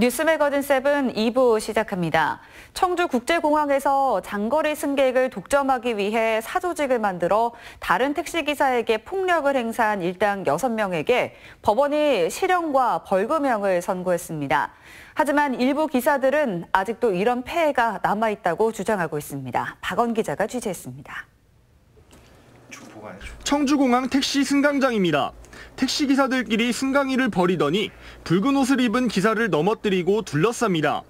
뉴스 매거진 7 2부 시작합니다. 청주국제공항에서 장거리 승객을 독점하기 위해 사조직을 만들어 다른 택시기사에게 폭력을 행사한 일당 6명에게 법원이 실형과 벌금형을 선고했습니다. 하지만 일부 기사들은 아직도 이런 폐해가 남아있다고 주장하고 있습니다. 박원 기자가 취재했습니다. 청주공항 택시 승강장입니다. 택시기사들끼리 승강이를 벌이더니 붉은 옷을 입은 기사를 넘어뜨리고 둘러쌉니다.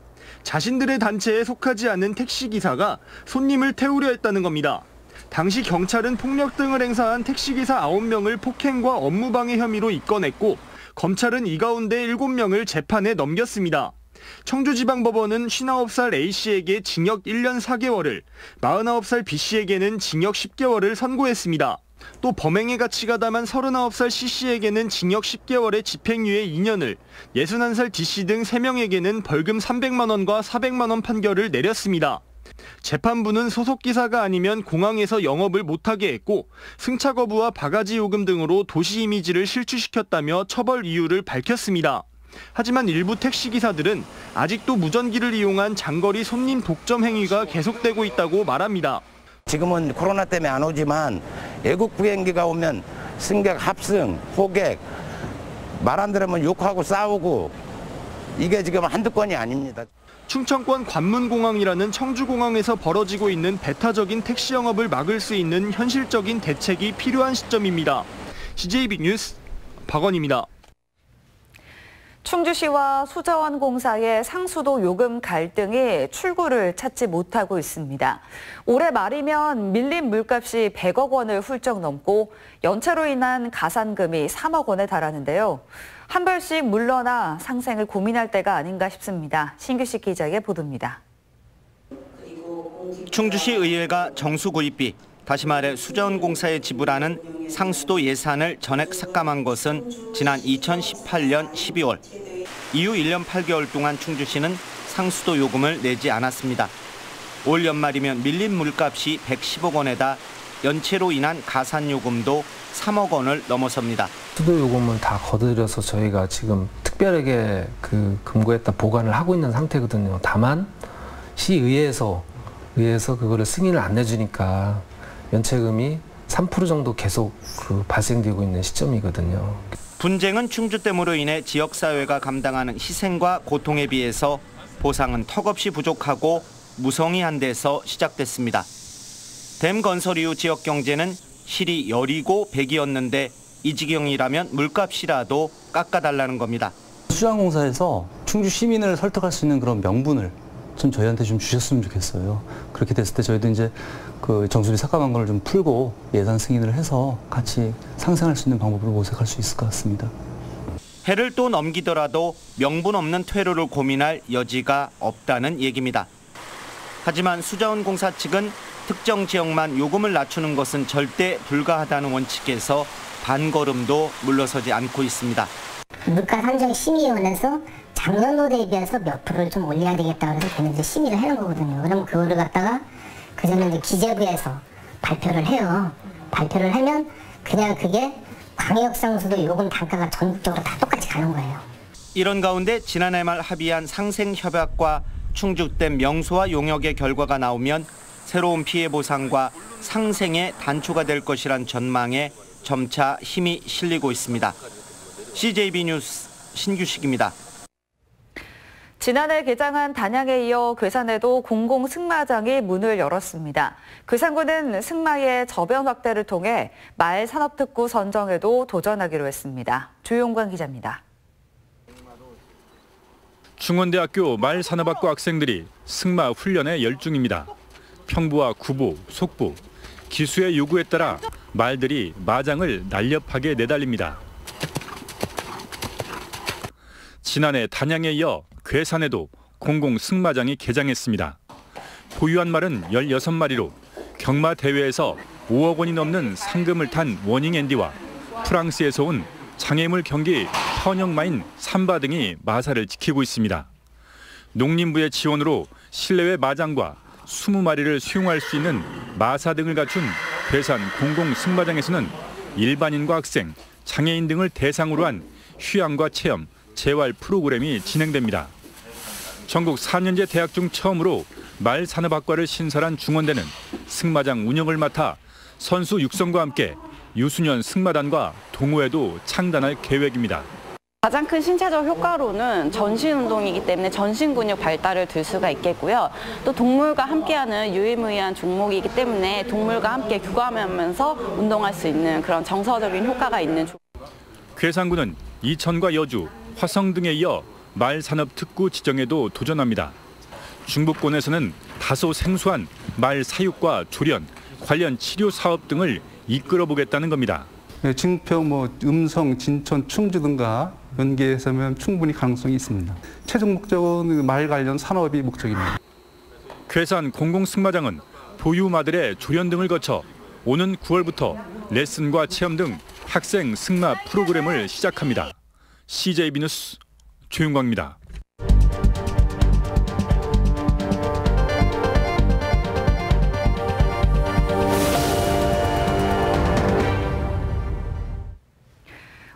자신들의 단체에 속하지 않은 택시기사가 손님을 태우려 했다는 겁니다. 당시 경찰은 폭력 등을 행사한 택시기사 9명을 폭행과 업무방해 혐의로 입건했고 검찰은 이 가운데 7명을 재판에 넘겼습니다. 청주지방법원은 59살 A씨에게 징역 1년 4개월을, 49살 B씨에게는 징역 10개월을 선고했습니다. 또 범행의 가치가 담한 39살 C씨에게는 징역 10개월에 집행유예 2년을, 61살 D씨 등 3명에게는 벌금 300만 원과 400만 원 판결을 내렸습니다. 재판부는 소속 기사가 아니면 공항에서 영업을 못하게 했고 승차 거부와 바가지 요금 등으로 도시 이미지를 실추시켰다며 처벌 이유를 밝혔습니다. 하지만 일부 택시기사들은 아직도 무전기를 이용한 장거리 손님 독점 행위가 계속되고 있다고 말합니다. 지금은 코로나 때문에 안 오지만 외국 비행기가 오면 승객 합승, 호객, 말 안 들으면 욕하고 싸우고 이게 지금 한두 건이 아닙니다. 충청권 관문공항이라는 청주공항에서 벌어지고 있는 배타적인 택시 영업을 막을 수 있는 현실적인 대책이 필요한 시점입니다. CJB 뉴스 박원입니다. 충주시와 수자원공사의 상수도 요금 갈등이 출구를 찾지 못하고 있습니다. 올해 말이면 밀린 물값이 100억 원을 훌쩍 넘고 연체로 인한 가산금이 3억 원에 달하는데요. 한 벌씩 물러나 상생을 고민할 때가 아닌가 싶습니다. 신규식 기자의 보도입니다. 충주시 의회가 정수구입비, 다시 말해 수자원공사에 지불하는 상수도 예산을 전액 삭감한 것은 지난 2018년 12월. 이후 1년 8개월 동안 충주시는 상수도 요금을 내지 않았습니다. 올 연말이면 밀린 물값이 110억 원에다 연체로 인한 가산요금도 3억 원을 넘어섭니다. 수도 요금을 다 거들여서 저희가 지금 특별하게 금고에다 보관을 하고 있는 상태거든요. 다만 시의회에서 그거를 승인을 안 내주니까 연체금이 3% 정도 계속 발생되고 있는 시점이거든요. 분쟁은 충주댐으로 인해 지역사회가 감당하는 희생과 고통에 비해서 보상은 턱없이 부족하고 무성의한 데서 시작됐습니다. 댐 건설 이후 지역 경제는 실이 열이고 백이었는데 이 지경이라면 물값이라도 깎아달라는 겁니다. 수자원공사에서 충주 시민을 설득할 수 있는 그런 명분을 좀 저희한테 좀 주셨으면 좋겠어요. 그렇게 됐을 때 저희도 이제 그 정수비 삭감한 걸 좀 풀고 예산 승인을 해서 같이 상생할 수 있는 방법을 모색할 수 있을 것 같습니다. 해를 또 넘기더라도 명분 없는 퇴로를 고민할 여지가 없다는 얘기입니다. 하지만 수자원공사 측은 특정 지역만 요금을 낮추는 것은 절대 불가하다는 원칙에서 반걸음도 물러서지 않고 있습니다. 물가 산정 심의위원회에서 작년도 대비해서 몇 프로를 좀 올려야 되겠다 그래서 걔는 이제 심의를 해놓은 거거든요. 그러면 그거를 갖다가 그전에 이제 기재부에서 발표를 해요. 발표를 하면 그냥 그게 광역상수도 요금 단가가 전국적으로 다 똑같이 가는 거예요. 이런 가운데 지난해 말 합의한 상생협약과 충주댐 명소와 용역의 결과가 나오면 새로운 피해 보상과 상생의 단초가 될 것이란 전망에 점차 힘이 실리고 있습니다. CJB 뉴스 신규식입니다. 지난해 개장한 단양에 이어 괴산에도 공공승마장이 문을 열었습니다. 괴산군은 승마의 저변 확대를 통해 말 산업특구 선정에도 도전하기로 했습니다. 조용관 기자입니다. 충원대학교 말산업학과 학생들이 승마 훈련에 열중입니다. 평부와 구부, 속부, 기수의 요구에 따라 말들이 마장을 날렵하게 내달립니다. 지난해 단양에 이어 괴산에도 공공승마장이 개장했습니다. 보유한 말은 16마리로 경마 대회에서 5억 원이 넘는 상금을 탄 워닝앤디와 프랑스에서 온 장애물 경기 현역마인 삼바 등이 마사를 지키고 있습니다. 농림부의 지원으로 실내외 마장과 20마리를 수용할 수 있는 마사 등을 갖춘 괴산 공공승마장에서는 일반인과 학생, 장애인 등을 대상으로 한 휴양과 체험, 재활 프로그램이 진행됩니다. 전국 4년제 대학 중 처음으로 말산업학과를 신설한 중원대는 승마장 운영을 맡아 선수 육성과 함께 유소년 승마단과 동호회도 창단할 계획입니다. 가장 큰 신체적 효과로는 전신 운동이기 때문에 전신 근육 발달을 들 수가 있겠고요. 또 동물과 함께하는 유일무이한 종목이기 때문에 동물과 함께 교감하면서 운동할 수 있는 그런 정서적인 효과가 있는 괴산군은 이천과 여주, 화성 등에 이어 말산업 특구 지정에도 도전합니다. 중부권에서는 다소 생소한 말 사육과 조련, 관련 치료 사업 등을 이끌어보겠다는 겁니다. 증평, 음성, 진천, 충주 등과 연계해서면 충분히 가능성이 있습니다. 최종 목적은 말 관련 산업이 목적입니다. 괴산 공공승마장은 보유마들의 조련 등을 거쳐 오는 9월부터 레슨과 체험 등 학생 승마 프로그램을 시작합니다. CJB 뉴스 조윤광입니다.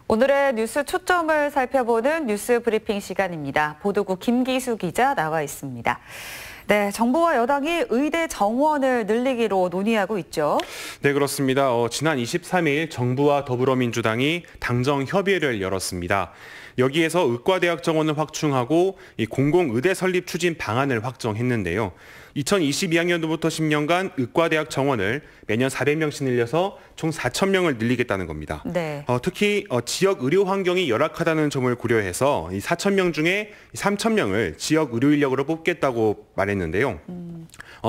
오늘의 뉴스 초점을 살펴보는 뉴스 브리핑 시간입니다. 보도국 김기수 기자 나와 있습니다. 네, 정부와 여당이 의대 정원을 늘리기로 논의하고 있죠. 네, 그렇습니다. 지난 23일 정부와 더불어민주당이 당정 협의회를 열었습니다. 여기에서 의과대학 정원을 확충하고 이 공공의대 설립 추진 방안을 확정했는데요. 2022학년도부터 10년간 의과대학 정원을 매년 400명씩 늘려서 총 4,000명을 늘리겠다는 겁니다. 네. 특히 지역 의료 환경이 열악하다는 점을 고려해서 이 4,000명 중에 3,000명을 지역 의료 인력으로 뽑겠다고 말했는데요.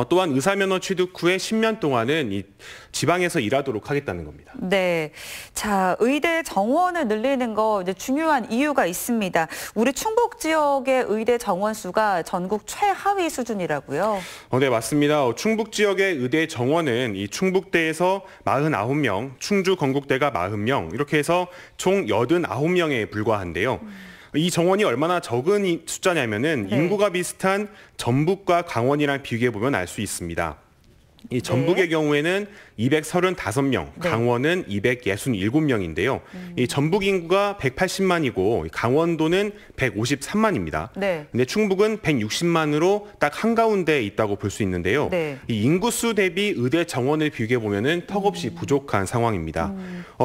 또한 의사면허 취득 후에 10년 동안은 이 지방에서 일하도록 하겠다는 겁니다. 네, 자 의대 정원을 늘리는 거 이제 중요한 이유가 있습니다. 우리 충북 지역의 의대 정원 수가 전국 최하위 수준이라고요. 네, 맞습니다. 충북 지역의 의대 정원은 이 충북대에서 49명, 충주 건국대가 40명 이렇게 해서 총 89명에 불과한데요. 이 정원이 얼마나 적은 숫자냐면은 네. 인구가 비슷한 전북과 강원이랑 비교해 보면 알 수 있습니다. 이 전북의 경우에는 235명, 네. 강원은 267명인데요. 이 전북 인구가 180만이고 강원도는 153만입니다. 네. 근데 충북은 160만으로 딱 한가운데에 있다고 볼 수 있는데요. 네. 이 인구수 대비 의대 정원을 비교해 보면은 턱없이 부족한 상황입니다.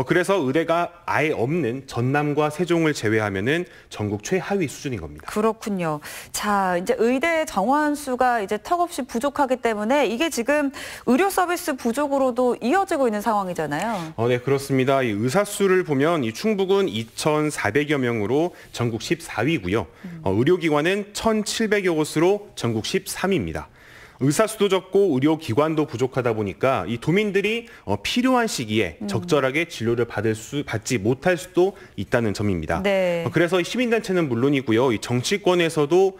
그래서 의대가 아예 없는 전남과 세종을 제외하면은 전국 최하위 수준인 겁니다. 그렇군요. 자, 이제 의대 정원 수가 이제 턱없이 부족하기 때문에 이게 지금 의료 서비스 부족으로도 이어지고 있는 상황이잖아요. 네, 그렇습니다. 이 의사 수를 보면 이 충북은 2,400여 명으로 전국 14위고요. 의료기관은 1,700여 곳으로 전국 13위입니다. 의사 수도 적고 의료기관도 부족하다 보니까 이 도민들이 필요한 시기에 적절하게 진료를 받지 못할 수도 있다는 점입니다. 네. 그래서 시민단체는 물론이고요. 이 정치권에서도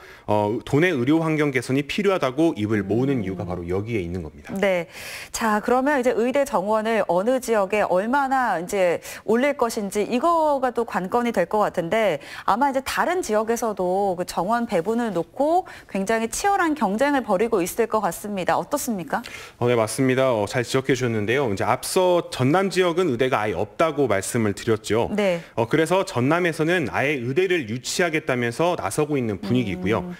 도내 의료 환경 개선이 필요하다고 입을 모으는 이유가 바로 여기에 있는 겁니다. 네. 자, 그러면 이제 의대 정원을 어느 지역에 얼마나 이제 올릴 것인지 이거가 또 관건이 될 것 같은데 아마 이제 다른 지역에서도 그 정원 배분을 놓고 굉장히 치열한 경쟁을 벌이고 있을 것 같습니다. 어떻습니까? 네, 맞습니다. 잘 지적해 주셨는데요. 이제 앞서 전남 지역은 의대가 아예 없다고 말씀을 드렸죠. 네. 그래서 전남에서는 아예 의대를 유치하겠다면서 나서고 있는 분위기고요.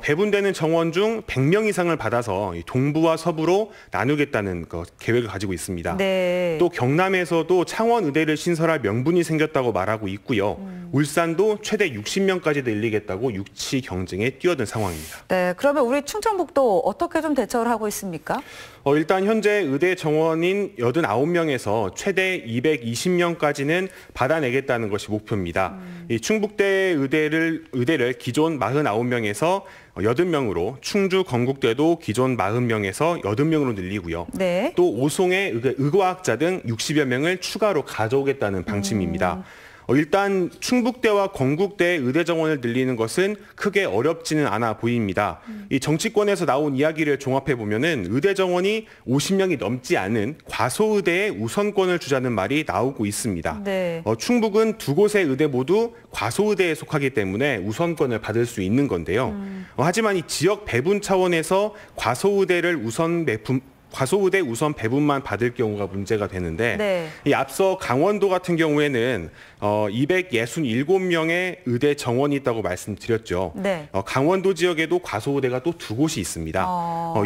배분되는 정원 중 100명 이상을 받아서 동부와 서부로 나누겠다는 계획을 가지고 있습니다. 네. 또 경남에서도 창원 의대를 신설할 명분이 생겼다고 말하고 있고요. 울산도 최대 60명까지 늘리겠다고 유치 경쟁에 뛰어든 상황입니다. 네, 그러면 우리 충청북도 어떻게 좀 대처를 하고 있습니까? 일단 현재 의대 정원인 89명에서 최대 220명까지는 받아내겠다는 것이 목표입니다. 이 충북대 의대를 기존 49명에서 80명으로 충주 건국대도 기존 40명에서 80명으로 늘리고요. 네. 또 오송의 의과학자 등 60여 명을 추가로 가져오겠다는 방침입니다. 일단 충북대와 건국대 의대 정원을 늘리는 것은 크게 어렵지는 않아 보입니다. 이 정치권에서 나온 이야기를 종합해 보면은 의대 정원이 50명이 넘지 않은 과소의대에 우선권을 주자는 말이 나오고 있습니다. 네. 충북은 두 곳의 의대 모두 과소의대에 속하기 때문에 우선권을 받을 수 있는 건데요. 하지만 이 지역 배분 차원에서 과소의대 우선 배분만 받을 경우가 문제가 되는데 네. 이 앞서 강원도 같은 경우에는 267명의 의대 정원이 있다고 말씀드렸죠. 네. 강원도 지역에도 과소의대가 또 두 곳이 있습니다.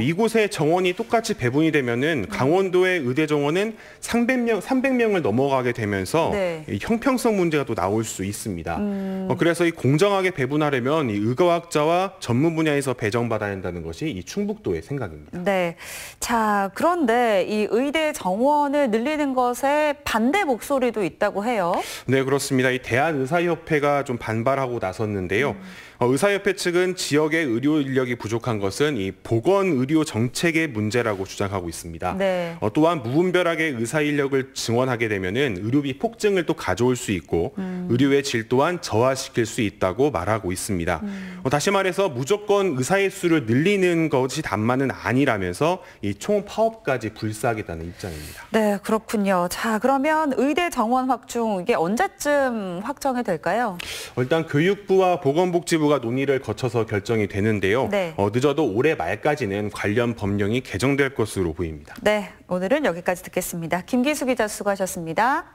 이곳에 정원이 똑같이 배분이 되면은 강원도의 의대 정원은 300명을 넘어가게 되면서 네. 이 형평성 문제가 또 나올 수 있습니다. 그래서 이 공정하게 배분하려면 이 의과학자와 전문 분야에서 배정받아야 한다는 것이 이 충북도의 생각입니다. 네. 자, 그런데 이 의대 정원을 늘리는 것에 반대 목소리도 있다고 해요. 네, 그렇습니다. 이 대한의사협회가 좀 반발하고 나섰는데요. 의사협회 측은 지역의 의료 인력이 부족한 것은 이 보건의료 정책의 문제라고 주장하고 있습니다. 네. 또한 무분별하게 의사 인력을 증원하게 되면은 의료비 폭증을 또 가져올 수 있고 의료의 질 또한 저하시킬 수 있다고 말하고 있습니다. 다시 말해서 무조건 의사의 수를 늘리는 것이 단만은 아니라면서 이 총파업까지 불사하겠다는 입장입니다. 네, 그렇군요. 자, 그러면 의대 정원 확충 이게 언제쯤 확정이 될까요? 일단 교육부와 보건복지부가 논의를 거쳐서 결정이 되는데요. 네. 늦어도 올해 말까지는 관련 법령이 개정될 것으로 보입니다. 네, 오늘은 여기까지 듣겠습니다. 김기수 기자 수고하셨습니다.